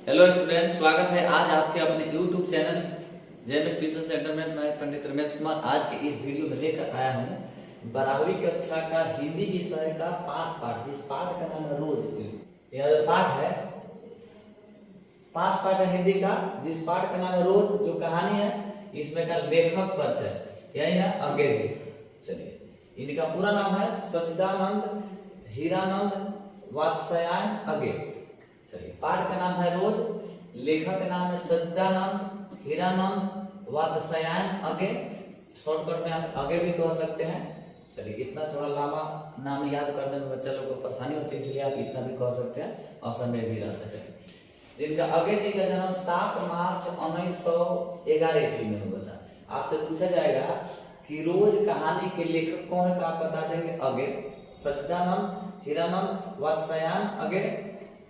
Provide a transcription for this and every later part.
Hello student, स्वागत है आज आपके अपने YouTube channel JMS tuition centre में। मैं पंडित रमेश कुमार आज के इस वीडियो में लेकर आया हूँ 12वीं कक्षा का हिंदी विषय का 5 पाठ, जिस पाठ का नाम है रोज। यह पाठ है 5 पाठ है हिंदी का, जिस पाठ का नाम है रोज। जो कहानी है इसमें का लेखक परिचय यही है आगे। चलिए, इनका पूरा नाम है सच्चिदानंद हीरानंद वात्स्यायन अगे। चलिए, पाठ का नाम है रोज, लेखक का नाम है सच्चिदानंद हीरानंद वात्स्यायन अगे। शॉर्टकट में आप आगे भी कह सकते हैं। चलिए, इतना थोड़ा लंबा नाम याद करने में बच्चा लोग को परेशानी होती है, इसलिए आप इतना भी कह सकते हैं, ऑप्शन में भी रहता है। जिनका अगे जी का जन्म 7 मार्च 1911 ईस्वी में हुआ था। आपसे पूछा जाएगा कि रोज कहानी के लेखक कौन है, तो आप बता देंगे अगे, सच्चिदानंद हीरानंद वात्स्यायन अगे।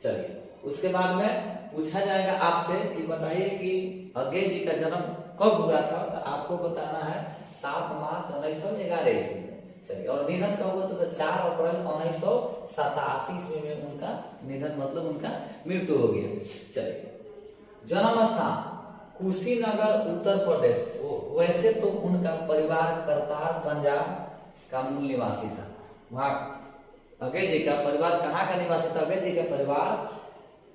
चलिए, उसके बाद में पूछा जाएगा आपसे कि बताइए कि अगे जी का जन्म कब हुआ था, तो आपको बताना है 7 मार्च 1911 ईस्वी में। चलिए, और निधन कब हुआ था, तो 4 अप्रैल 1987 ईस्वी में उनका निधन, मतलब उनका मृत्यु हो गया। चलिए, जन्म स्थान कुशीनगर उत्तर प्रदेश। वैसे तो उनका परिवार करतार पंजाब का मूल निवासी था। वहां अगे जी का परिवार कहाँ का निवासी था? अगे जी का परिवार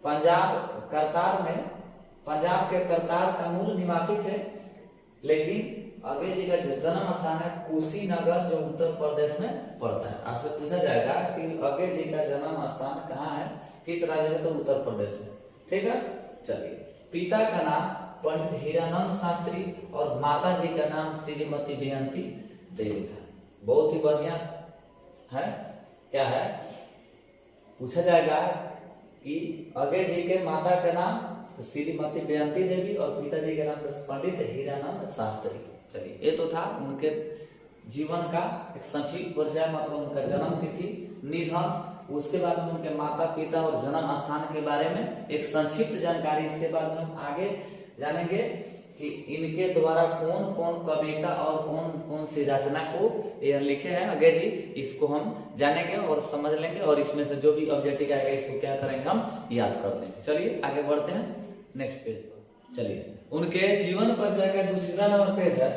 पंजाब करतार में, पंजाब के करतार का मूल निवासी थे। लेकिन अगे जी का जो जन्म स्थान है कुशीनगर, जो उत्तर प्रदेश में पड़ता है। आपसे पूछा जाएगा कि अगे जी का जन्म स्थान कहाँ है, किस राज्य में, तो उत्तर प्रदेश में। ठीक है। चलिए, पिता का नाम पंडित हीरानंद शास्त्री और माता जी का नाम श्रीमती बेयंती देवी था। बहुत ही बढ़िया है। क्या है, पूछा जाएगा कि अगे जी के माता का नाम तो श्रीमती बेयंती देवी और पिताजी का नाम पंडित हीरानंद शास्त्री। चलिए, ये तो था उनके जीवन का एक संक्षिप्त परिचय, मतलब उनका जन्म तिथि, निधन, उसके बाद में उनके माता पिता और जन्म स्थान के बारे में एक संक्षिप्त जानकारी। इसके बाद में हम आगे जानेंगे कि इनके द्वारा कौन कौन कविता और कौन कौन सी रचना को यह लिखे हैं अगे जी, इसको हम जानेंगे और समझ लेंगे, और इसमें से जो भी ऑब्जेक्टिव आएगा इसको क्या करेंगे, हम याद कर लेंगे। चलिए, आगे बढ़ते हैं नेक्स्ट पेज पर। चलिए, उनके जीवन परिचय का दूसरा नंबर पेज है।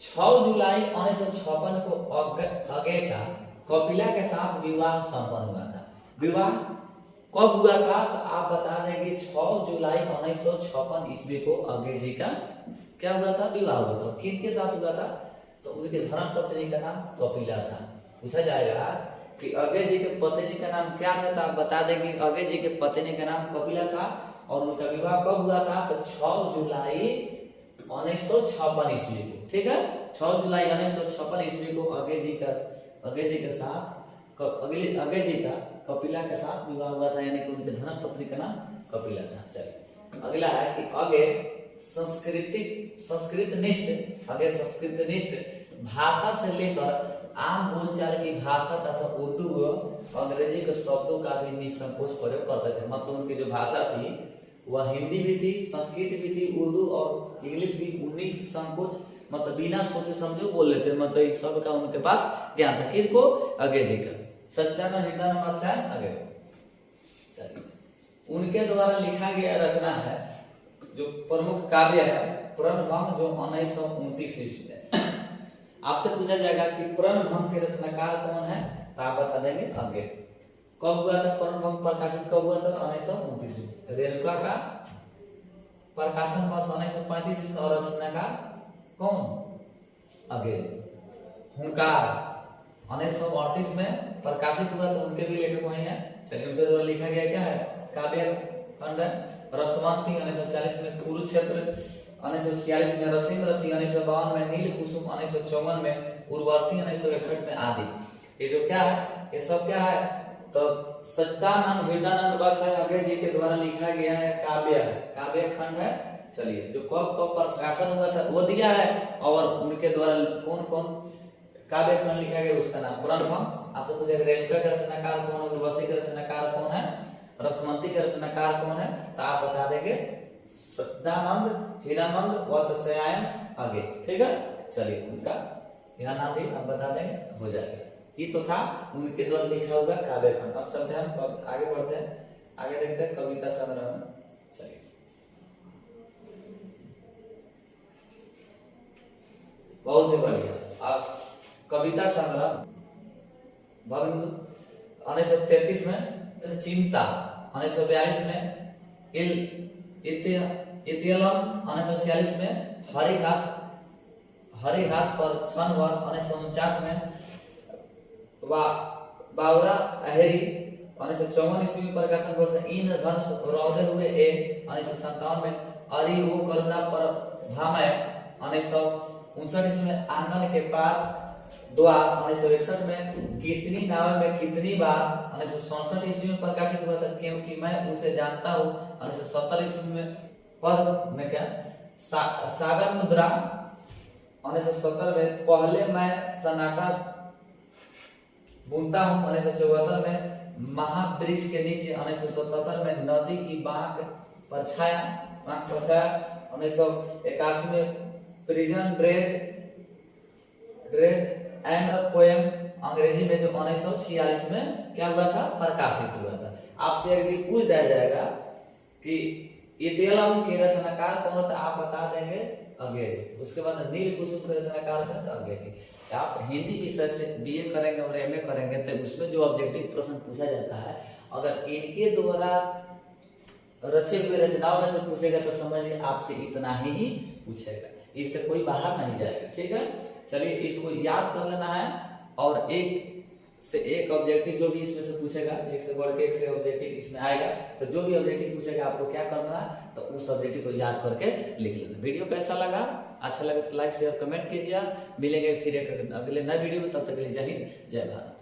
6 जुलाई 1956 को अगे का कपिला के साथ विवाह संपन्न हुआ था। विवाह कब हुआ था, तो आप बता देंगे 6 जुलाई 1956 ईस्वी को अगे जी का क्या हुआ था, विवाह हुआ था। किन के साथ हुआ था, तो उनके धर्मपत्नी का नाम कपिला था। पूछा जाएगा कि अगे जी के पत्नी का नाम क्या था, तो आप बता देंगे अगे जी के पत्नी का नाम कपिला था। और उनका विवाह कब हुआ था, तो 6 जुलाई 1956 ईस्वी को। ठीक है, 6 जुलाई 1956 ईस्वी को अगे जी के साथ अगे जी का कपिला के साथ विवाह हुआ था, यानी कि उनके धर्मपत्नी का नाम कपिला था। चलिए, अगला है कि अगे संस्कृत निष्ठ भाषा से लेकर आम बोलचाल की भाषा तथा उर्दू व अंग्रेजी के शब्दों का भी निसंकोच प्रयोग करते थे। मतलब उनकी जो भाषा थी वह हिंदी भी थी, संस्कृत भी थी, उर्दू और इंग्लिश भी उन्हीं संकोच, मतलब बिना सोचे समझे बोल लेते, मतलब इस सब का उनके पास ज्ञान था। किसको? अगे जी का, सच्चिदानंद हीरानंद वात्स्यायन अगे। चलिए, उनके द्वारा लिखा गया रचना है जो प्रमुख काव्य है प्रणभंग, जो 1929 ईस्वी में। आपसे पूछा जाएगा कि प्रणभंग के रचनाकार कौन है, तो आप बता देंगे अगे। कब हुआ था प्रणभंग प्रकाशित, कब हुआ था, 1929 में। रेणुका का प्रकाशन वर्ष 1935 में, और रचनाकार कौन? अगे। हुंकार 1938 में प्रकाशित हुआ, तो उनके भी लेखक वही है। चलिए, उनके द्वारा लिखा गया क्या है, काव्य खंड है। रसवंती 1940 में, कुरुक्षेत्र 1946 में, रसिम रथी 1952 में, नील कुसुम 1954 में, उर्वशी 1961 में आदि। ये जो क्या है, ये सब क्या है, तो सच्चिदानंद हीरानंद वात्स्यायन अगे जी के द्वारा लिखा गया है काव्य खंड है। चलिए, जो कब कब प्रकाशन हुआ था वो दिया है, और उनके द्वारा कौन कौन काव्य खंड लिखा गया उसका नाम प्रणभंग। आपसे पूछेगा रेणुका का रचनाकार कौन है, उर्वशी का रचनाकार कौन है, रसवंती का रचनाकार कौन है, तो आप बता देंगे सच्चिदानंद हीरानंद वात्स्यायन अगे। ठीक है। चलिए, उनका हीरानंद ही आप बता देंगे, हो जाएगा। ये तो था उनके द्वारा लिखा हुआ काव्य खंड। अब चलते हैं हम आगे बढ़ते हैं, आगे देखते हैं कविता संग्रह में। चलिए बहुत ही बढ़िया। अब कविता संग्रह भग्न 1933 में चिंता, 1942 में इत्यलम, 1946 में हरिघास पर क्षण भर, 1949 में बावरा अहेरी, 1954 ईस्वी में प्रकाशन वर्ष इन धर्म रौदे हुए ए, 1957 में अरि वो करुणा पर भामय, 1959 ईस्वी में आंगन के पार द्वार, 1961 में कितनी नाव में कितनी बार, 1967 ईस्वी में प्रकाशित हुआ था क्योंकि मैं उसे जानता हूँ, 1970 ईस्वी में पद में क्या सागर मुद्रा, 1970 में पहले मैं सन्नाटा बुनता हूँ, 1974 में महावृक्ष के नीचे, 1977 में नदी की बांक पर छाया, 1981 में प्रिजन ड्रेज एंड पोएम अंग्रेजी में जो 1946 में क्या हुआ था, प्रकाशित हुआ था। आपसे एक भी पूछ दिया जाएगा कि इत्यलम के रचनाकार कौन था, आप बता देंगे अंग्रेजी। उसके बाद नील कुसुम के रचनाकार कौन था, अंग्रेजी। आप हिंदी विषय से बीए करेंगे और एमए करेंगे तो उसमें जो ऑब्जेक्टिव प्रश्न पूछा जाता है, अगर इनके द्वारा रचे हुए रचनाओं में से पूछेगा तो समझिए आपसे इतना ही पूछेगा, इससे कोई बाहर नहीं जाएगा। ठीक है, चलिए इसको याद कर लेना है और एक से एक ऑब्जेक्टिव जो भी इसमें से पूछेगा, एक से बढ़ के एक से ऑब्जेक्टिव इसमें आएगा, तो जो भी ऑब्जेक्टिव पूछेगा आपको क्या करना है, तो उस ऑब्जेक्टिव को याद करके लिख लेना। वीडियो कैसा लगा, अच्छा लगे तो लाइक शेयर कमेंट कीजिए। मिलेंगे फिर एक अगले नए वीडियो में, तब तक के लिए जय हिंद जय भारत।